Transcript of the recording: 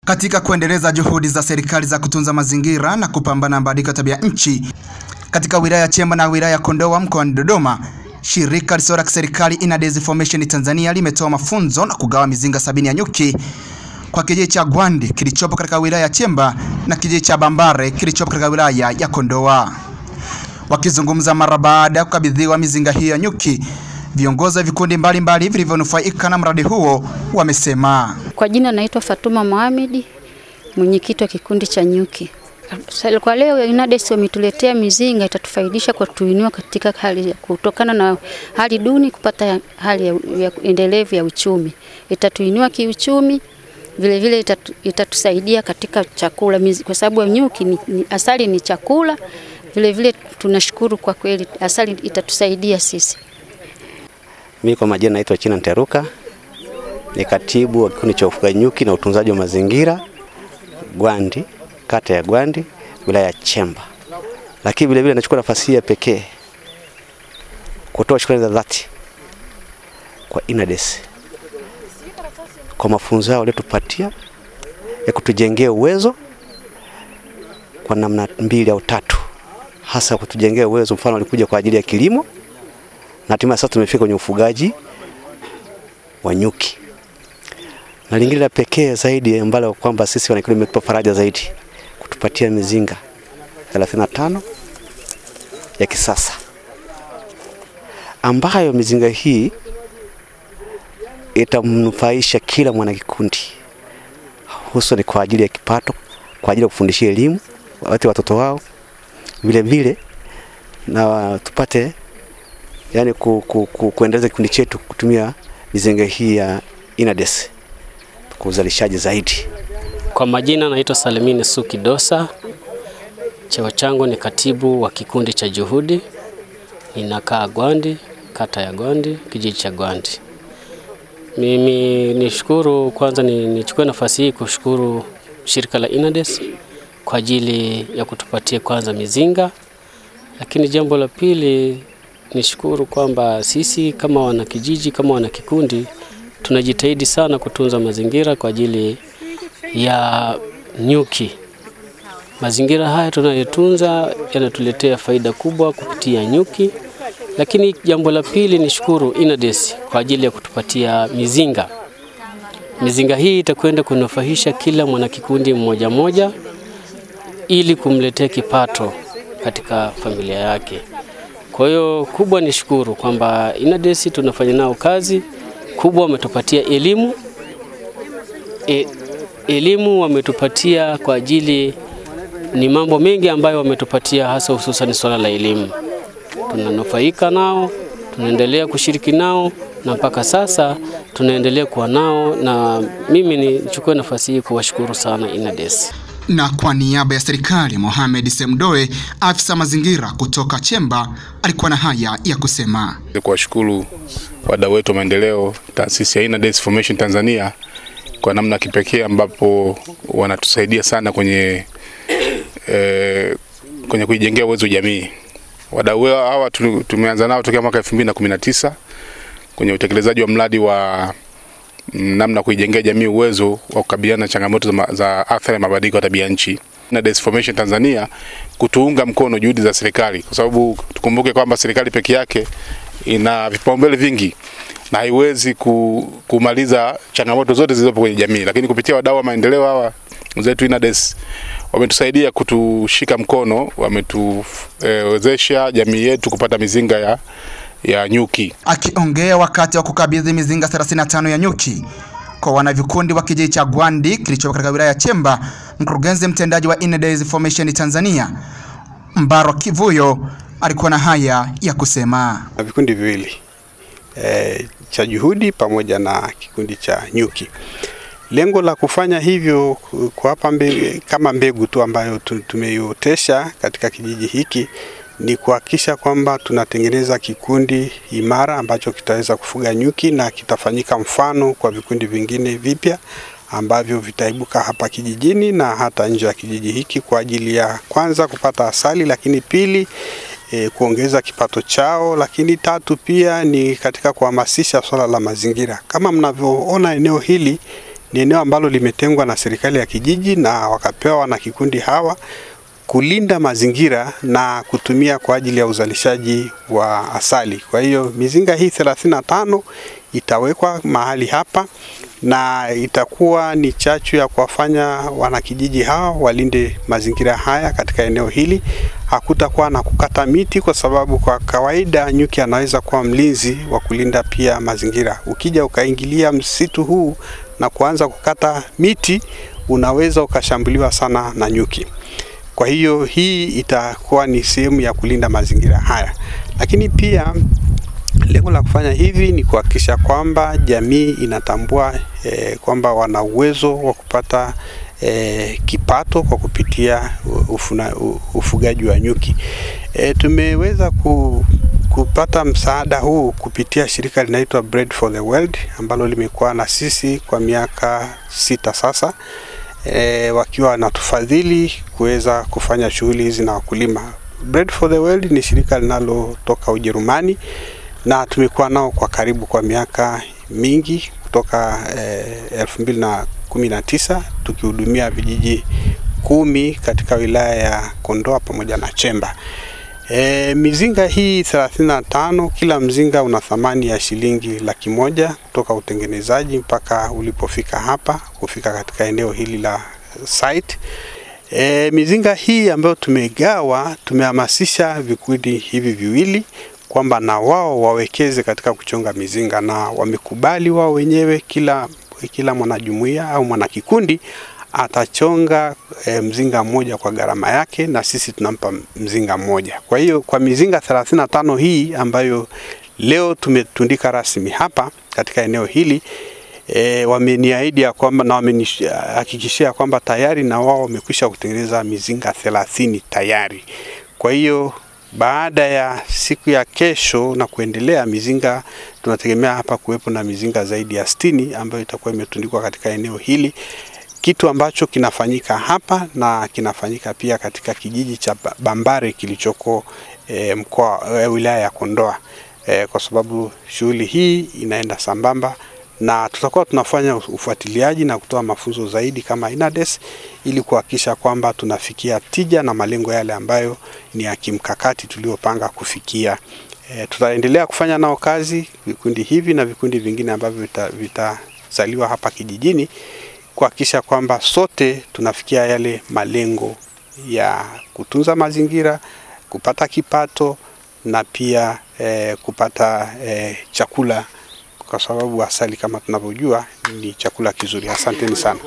Katika kuendeleza juhudi za serikali za kutunza mazingira na kupambana na mabadiliko ya tabia nchi katika wilaya ya Chemba na wilaya ya Kondoa mkoani Dodoma, shirika lisilo la kiserikali Inades Formation Tanzania limetoa mafunzo na kugawa mizinga 70 ya nyuki kwa kijiji cha Gwandi kilichopo katika wilaya ya Chemba na kijiji cha Bambare kilichopo katika wilaya ya Kondoa. Wakizungumza mara baada ya kukabidhiwa mizinga hiyo ya nyuki, viongozi wa vikundi mbalimbali vilivyonufaika na mradi huo wamesema. Kwa jina naitwa Fatuma Mohamed, mwenyekiti wa kikundi cha nyuki. Kwa leo Inades wametuletea mizinga, itatufaidisha kwa tuinua katika hali kutokana na hali duni kupata hali ya endelevu ya uchumi. Itatuinua kiuchumi, vile vile itatusaidia katika chakula kwa sababu nyuki asali ni chakula. Vile vile tunashukuru kwa kweli, asali itatusaidia sisi. Mimi kwa majina naitwa China Nteruka, ni katibu wa kikundi cha ufugaji nyuki na utunzaji wa mazingira Gwandi, kata ya Gwandi, wilaya ya Chemba. Lakini vile vile nachukua nafasi ya pekee kutoa shukrani za dhati kwa Inades kwa mafunzo yao waliotupatia ya kutujengea uwezo kwa namna 2 au 3, hasa kutujengea uwezo. Mfano walikuja kwa ajili ya kilimo na hatimaye sasa tumefika kwenye ufugaji wa nyuki. Na lingine la pekee zaidi ambalo kwamba sisi wanakikundi imetupa faraja zaidi, kutupatia mizinga 35 ya kisasa, ambayo mizinga hii itamnufaisha kila mwanakikundi, hususan kwa ajili ya kipato, kwa ajili ya kufundishia elimu watoto wao, vile vile na tupate yani kuendeleza kikundi chetu kutumia mizinga hii ya Inades kwa uzalishaji zaidi. Kwa majina naitwa Salimini Suki Dosa. Cheo changu ni katibu wa kikundi cha Juhudi. Ninakaa Gwandi, kata ya Gwandi, kijiji cha Gwandi. Mimi nishukuru, kwanza nichukue nafasi hii kushukuru shirika la Inades kwa ajili ya kutupatia kwanza mizinga. Lakini jambo la pili nishukuru kwamba sisi kama wanakijiji, kama wanakikundi, tunajitahidi sana kutunza mazingira kwa ajili ya nyuki. Mazingira haya tunayotunza yanatuletea faida kubwa kupitia nyuki. Lakini jambo la pili nishukuru Inades kwa ajili ya kutupatia mizinga. Mizinga hii itakwenda kunufaisha kila mwanakikundi mmoja mmoja ili kumletea kipato katika familia yake. Kwa hiyo kubwa nishukuru kwamba Inades tunafanya nao kazi kubwa, wametupatia elimu. Elimu wametupatia kwa ajili ni mambo mengi ambayo wametupatia, hasa hususan swala la elimu. Tunanufaika nao, tunaendelea kushiriki nao na mpaka sasa tunaendelea kuwa nao, na mimi nichukue nafasi hii kuwashukuru sana Inades. Na kwa niaba ya serikali, Mohamed Semdoe, afisa mazingira kutoka Chemba, alikuwa na haya ya kusema. Kuwashukuru wadau wetu wa maendeleo, taasisi ya Inades Formation Tanzania, kwa namna kipekee ambapo wanatusaidia sana kwenye kuijengea uwezo jamii. Wadau hawa tumeanza nao tokea mwaka 2019 kwenye utekelezaji wa mradi wa namna kuijengea jamii uwezo wa kukabiliana na changamoto za athari ya mabadiliko ya tabia nchi. Inades Formation Tanzania kutuunga mkono juhudi za serikali, kwa sababu tukumbuke kwamba serikali peke yake ina vipaumbele vingi na haiwezi kumaliza changamoto zote zilizopo kwenye jamii, lakini kupitia wadau wa maendeleo hawa wenzetu Inades wametusaidia kutushika mkono, wametuwezesha jamii yetu kupata mizinga ya nyuki. Akiongea wakati wa kukabidhi mizinga 35 ya nyuki kwa wanavikundi wa kijiji cha Gwandi kilichopo katika wilaya ya Chemba, mkurugenzi mtendaji wa Inades Formation Tanzania Mbaro Kivuyo alikuwa na haya ya kusema. Vikundi viwili cha Juhudi pamoja na kikundi cha nyuki. Lengo la kufanya hivyo kwa hapa kama mbegu tu ambayo tumeiotesha katika kijiji hiki ni kuhakikisha kwamba tunatengeneza kikundi imara ambacho kitaweza kufuga nyuki na kitafanyika mfano kwa vikundi vingine vipya ambavyo vitaibuka hapa kijijini na hata nje ya kijiji hiki, kwa ajili ya kwanza kupata asali, lakini pili kuongeza kipato chao, lakini tatu pia ni katika kuhamasisha swala la mazingira. Kama mnavyoona eneo hili ni eneo ambalo limetengwa na serikali ya kijiji na wakapewa na kikundi hawa kulinda mazingira na kutumia kwa ajili ya uzalishaji wa asali. Kwa hiyo mizinga hii 35 itawekwa mahali hapa na itakuwa ni chachu ya kuwafanya wanakijiji hawa walinde mazingira haya katika eneo hili. Hakutakuwa na kukata miti, kwa sababu kwa kawaida nyuki anaweza kuwa mlinzi wa kulinda pia mazingira. Ukija ukaingilia msitu huu na kuanza kukata miti, unaweza ukashambuliwa sana na nyuki. Kwa hiyo hii itakuwa ni sehemu ya kulinda mazingira haya. Lakini pia lengo la kufanya hivi ni kuhakikisha kwamba jamii inatambua kwamba wana uwezo wa kupata kipato kwa kupitia ufugaji wa nyuki. Tumeweza kupata msaada huu kupitia shirika linaloitwa Bread for the World ambalo limekuwa na sisi kwa miaka 6 sasa. Wakiwa wanatufadhili kuweza kufanya shughuli hizi na wakulima. Bread for the World ni shirika linalotoka Ujerumani na tumekuwa nao kwa karibu kwa miaka mingi kutoka 2019 tukihudumia vijiji 10 katika wilaya ya Kondoa pamoja na Chemba. Mizinga hii 35, kila mzinga una thamani ya shilingi 100,000 kutoka utengenezaji mpaka ulipofika hapa kufika katika eneo hili la site. Mizinga hii ambayo tumegawa, tumehamasisha vikundi hivi viwili kwamba na wao wawekeze katika kuchonga mizinga, na wamekubali wao wenyewe. Kila mwanajumuiya au mwanakikundi atachonga mzinga mmoja kwa gharama yake na sisi tunampa mzinga mmoja. Kwa hiyo kwa mizinga 35 hii ambayo leo tumetundika rasmi hapa katika eneo hili, wameniahidi ya kwamba na wamenihakikishia kwamba tayari na wao wamekwisha kutengeneza mizinga 30 tayari. Kwa hiyo baada ya siku ya kesho na kuendelea, mizinga tunategemea hapa kuwepo na mizinga zaidi ya 60 ambayo itakuwa imetundikwa katika eneo hili. Kitu ambacho kinafanyika hapa na kinafanyika pia katika kijiji cha Bambare kilichoko wilaya ya Kondoa, kwa sababu shughuli hii inaenda sambamba na tutakuwa tunafanya ufuatiliaji na kutoa mafunzo zaidi kama INADES ili kuhakikisha kwamba tunafikia tija na malengo yale ambayo ni ya kimkakati tuliopanga kufikia. Tutaendelea kufanya nao kazi vikundi hivi na vikundi vingine ambavyo vitazaliwa hapa kijijini kuhakikisha kwamba sote tunafikia yale malengo ya kutunza mazingira, kupata kipato na pia kupata chakula, kwa sababu asali kama tunavyojua ni chakula kizuri. Asanteni sana.